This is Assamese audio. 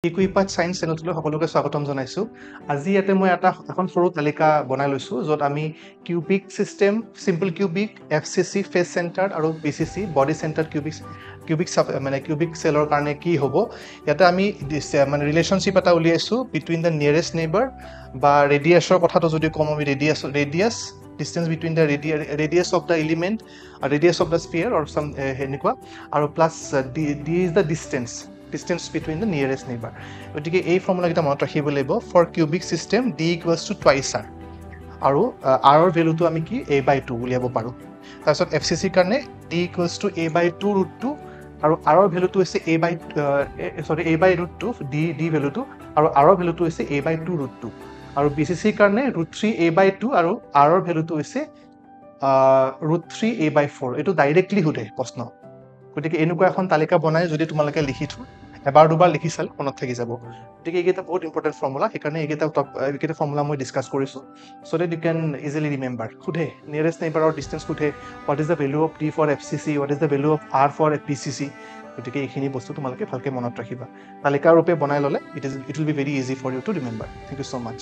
ইকুইপাথ সায়েন্স চেনেলটোলৈ সকলোকে স্বাগতম জনাইছোঁ। আজি ইয়াতে মই এখন সৰু তালিকা বনাই লৈছোঁ য'ত আমি cubic system, simple cubic, FCC face centred আৰু BCC বডি চেণ্টাৰ্ড কিউবিক চেলৰ কাৰণে কি হ'ব ইয়াতে আমি মানে ৰিলেশ্যনশ্বিপ এটা উলিয়াইছোঁ বিটুইন দ্য নিয়েৰেষ্ট নেইবাৰ বা ৰেডিয়াছৰ কথাটো যদি কম আমি radius distance between the radius of the element or radius of the sphere or some henekwa or plus d is the distance between the nearest neighbor. গতিকে এই ফৰ্মুলা কিটা মনত ৰাখিব লাগিব for cubic system d equals to twice r আৰু r ৰ ভ্যালুটো আমি কি a/2 উলিয়াব পাৰো তাৰপিছত FCC কাৰণে d equals to a/2 √2 আৰু r ৰ ভ্যালুটো হৈছে a/2 d ভ্যালুটো আৰু r ৰ ভ্যালুটো হৈছে a/2 √2 আৰু BCC কাৰণে √3 a/2 আৰু r ৰ ভ্যালুটো হৈছে √3 a/4 এটো ডাইৰেক্টলি সুধে প্ৰশ্ন গতিকে এনেকুৱা এখন তালিকা বনাই যদি তোমালোকে লিখি থোৱা এবাৰ দুবাৰ লিখি চালে মনত থাকি যাব গতিকে এইকেইটা বহুত ইম্পৰ্টেন্ট ফৰ্মুলা সেইকাৰণে এইকেইটা ফৰ্মুলা মই ডিসকাস কৰিছো so that you can easily remember সুধে nearest neighbor or distance সুধে what is the value of d for FCC what is the value of r for BCC গতিকে এইখিনি বস্তু তোমালোকে ভালকে মনত ৰাখিবা তালিকা ৰূপে বনাই ললে it will be very easy for you to remember thank you so much